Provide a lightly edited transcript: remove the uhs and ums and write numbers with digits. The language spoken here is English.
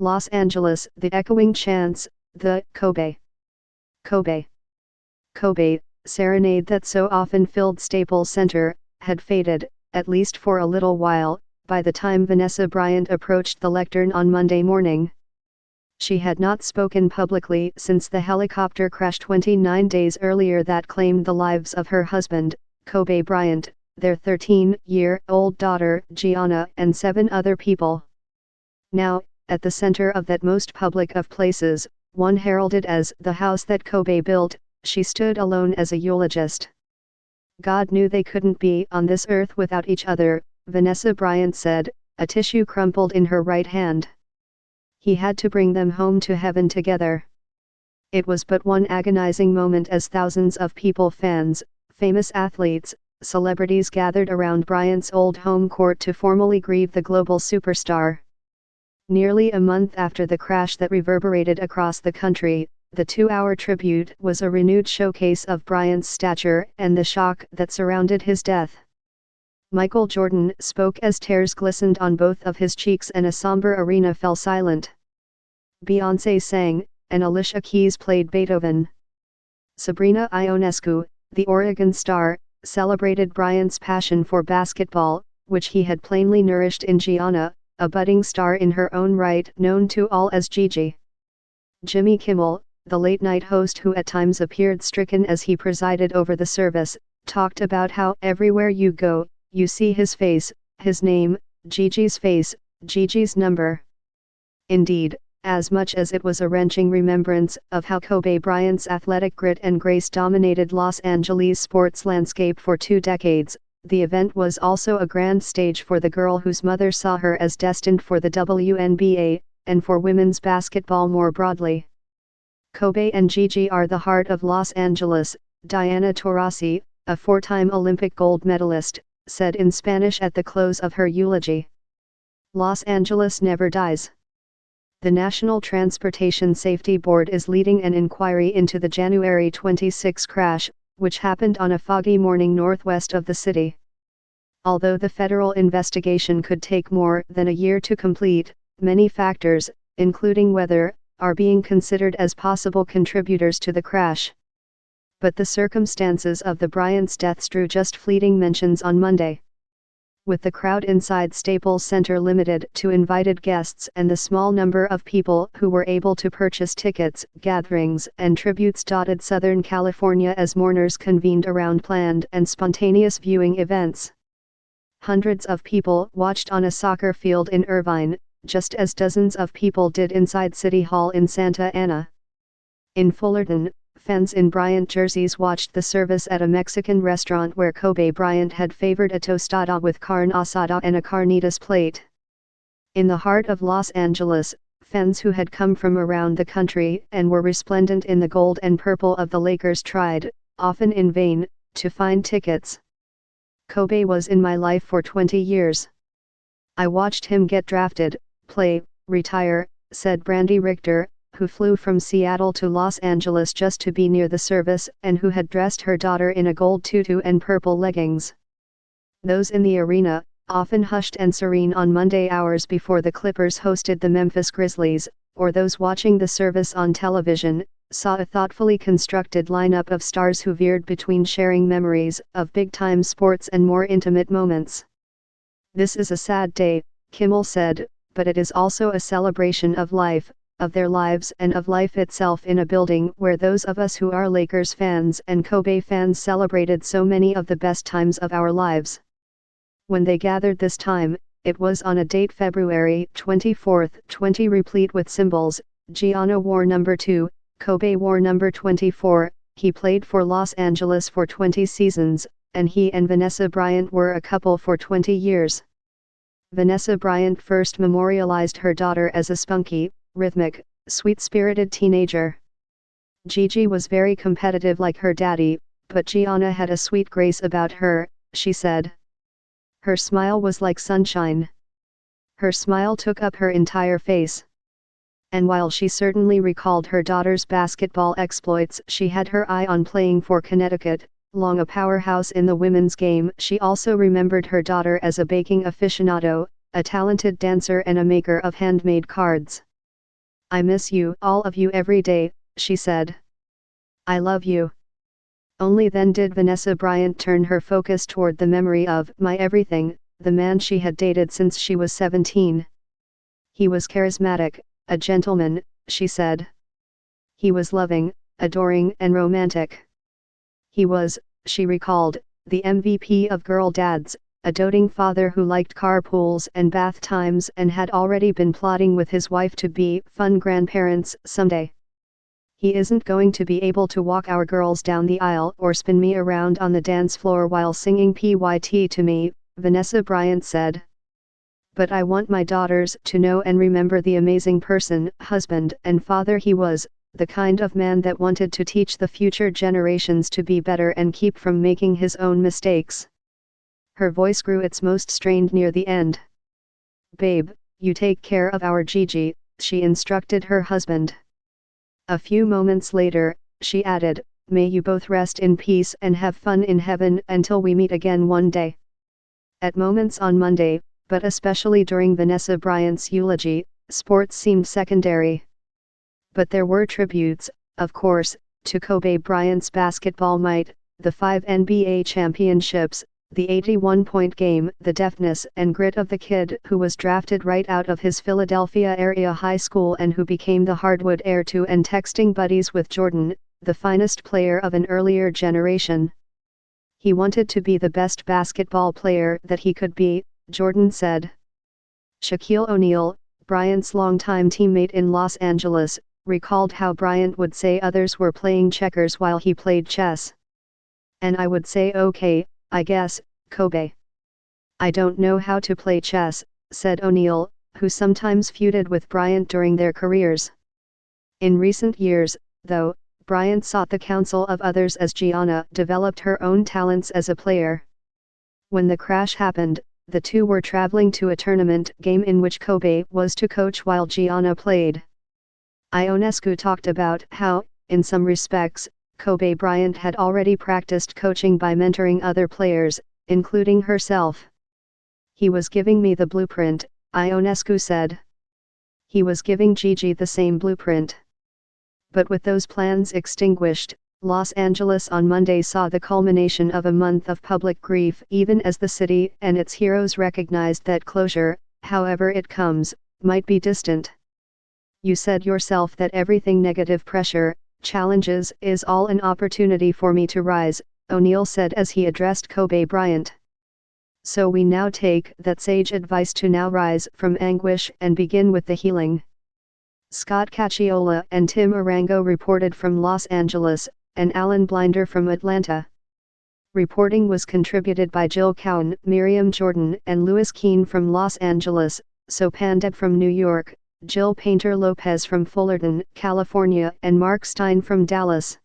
Los Angeles, the echoing chants, the Kobe, Kobe, Kobe serenade that so often filled Staples Center, had faded, at least for a little while, by the time Vanessa Bryant approached the lectern on Monday morning. She had not spoken publicly since the helicopter crash 29 days earlier that claimed the lives of her husband, Kobe Bryant, their 13-year-old daughter, Gianna, and 7 other people. Now, at the center of that most public of places, one heralded as the house that Kobe built, she stood alone as a eulogist. God knew they couldn't be on this earth without each other, Vanessa Bryant said, a tissue crumpled in her right hand. He had to bring them home to heaven together. It was but one agonizing moment as thousands of people, fans, famous athletes, celebrities gathered around Bryant's old home court to formally grieve the global superstar. Nearly a month after the crash that reverberated across the country, the 2-hour tribute was a renewed showcase of Bryant's stature and the shock that surrounded his death. Michael Jordan spoke as tears glistened on both of his cheeks and a somber arena fell silent. Beyoncé sang, and Alicia Keys played Beethoven. Sabrina Ionescu, the Oregon star, celebrated Bryant's passion for basketball, which he had plainly nourished in Gianna, a budding star in her own right known to all as Gigi. Jimmy Kimmel, the late-night host who at times appeared stricken as he presided over the service, talked about how everywhere you go, you see his face, his name, Gigi's face, Gigi's number. Indeed, as much as it was a wrenching remembrance of how Kobe Bryant's athletic grit and grace dominated Los Angeles' sports landscape for 2 decades, the event was also a grand stage for the girl whose mother saw her as destined for the WNBA, and for women's basketball more broadly. Kobe and Gigi are the heart of Los Angeles, Diana Taurasi, a 4-time Olympic gold medalist, said in Spanish at the close of her eulogy. Los Angeles never dies. The National Transportation Safety Board is leading an inquiry into the January 26 crash, which happened on a foggy morning northwest of the city. Although the federal investigation could take more than a year to complete, many factors, including weather, are being considered as possible contributors to the crash. But the circumstances of the Bryant's deaths drew just fleeting mentions on Monday. With the crowd inside Staples Center limited to invited guests and the small number of people who were able to purchase tickets, gatherings and tributes dotted Southern California as mourners convened around planned and spontaneous viewing events. Hundreds of people watched on a soccer field in Irvine, just as dozens of people did inside City Hall in Santa Ana. In Fullerton, fans in Bryant jerseys watched the service at a Mexican restaurant where Kobe Bryant had favored a tostada with carne asada and a carnitas plate. In the heart of Los Angeles, fans who had come from around the country and were resplendent in the gold and purple of the Lakers tried, often in vain, to find tickets. Kobe was in my life for 20 years. I watched him get drafted, play, retire, said Brandy Richter, who flew from Seattle to Los Angeles just to be near the service and who had dressed her daughter in a gold tutu and purple leggings. Those in the arena, often hushed and serene on Monday hours before the Clippers hosted the Memphis Grizzlies, or those watching the service on television, saw a thoughtfully constructed lineup of stars who veered between sharing memories of big-time sports and more intimate moments. This is a sad day, Kimmel said, but it is also a celebration of life, of their lives and of life itself in a building where those of us who are Lakers fans and Kobe fans celebrated so many of the best times of our lives. When they gathered this time, it was on a date February 24, 20 replete with symbols. Gianna wore number 2, Kobe wore number 24, he played for Los Angeles for 20 seasons, and he and Vanessa Bryant were a couple for 20 years. Vanessa Bryant first memorialized her daughter as a spunky, rhythmic, sweet-spirited teenager. Gigi was very competitive like her daddy, but Gianna had a sweet grace about her, she said. Her smile was like sunshine. Her smile took up her entire face. And while she certainly recalled her daughter's basketball exploits, she had her eye on playing for Connecticut, long a powerhouse in the women's game. She also remembered her daughter as a baking aficionado, a talented dancer and a maker of handmade cards. I miss you, all of you every day, she said. I love you. Only then did Vanessa Bryant turn her focus toward the memory of my everything, the man she had dated since she was 17. He was charismatic, a gentleman, she said. He was loving, adoring and romantic. He was, she recalled, the MVP of girl dads, a doting father who liked carpools and bath times and had already been plotting with his wife to be fun grandparents someday. He isn't going to be able to walk our girls down the aisle or spin me around on the dance floor while singing PYT to me, Vanessa Bryant said. But I want my daughters to know and remember the amazing person, husband and father he was, the kind of man that wanted to teach the future generations to be better and keep from making his own mistakes. Her voice grew its most strained near the end. Babe, you take care of our Gigi, she instructed her husband. A few moments later, she added, may you both rest in peace and have fun in heaven until we meet again one day. At moments on Monday, but especially during Vanessa Bryant's eulogy, sports seemed secondary. But there were tributes, of course, to Kobe Bryant's basketball might, the 5 NBA championships, the 81-point game, the deftness and grit of the kid who was drafted right out of his Philadelphia area high school and who became the hardwood heir to and texting buddies with Jordan, the finest player of an earlier generation. He wanted to be the best basketball player that he could be, Jordan said. Shaquille O'Neal, Bryant's longtime teammate in Los Angeles, recalled how Bryant would say others were playing checkers while he played chess. And I would say okay, I guess, Kobe. I don't know how to play chess, said O'Neal, who sometimes feuded with Bryant during their careers. In recent years, though, Bryant sought the counsel of others as Gianna developed her own talents as a player. When the crash happened, the two were traveling to a tournament game in which Kobe was to coach while Gianna played. Ionescu talked about how, in some respects, Kobe Bryant had already practiced coaching by mentoring other players, including herself. He was giving me the blueprint, Ionescu said. He was giving Gigi the same blueprint. But with those plans extinguished, Los Angeles on Monday saw the culmination of a month of public grief even as the city and its heroes recognized that closure, however it comes, might be distant. You said yourself that everything negative pressure, challenges is all an opportunity for me to rise, O'Neal said as he addressed Kobe Bryant. So we now take that sage advice to now rise from anguish and begin with the healing. Scott Cacciola and Tim Arango reported from Los Angeles, and Alan Blinder from Atlanta. Reporting was contributed by Jill Cowan, Miriam Jordan and Louis Keene from Los Angeles, Sopandeb from New York, Jill Painter Lopez from Fullerton, California and Mark Stein from Dallas.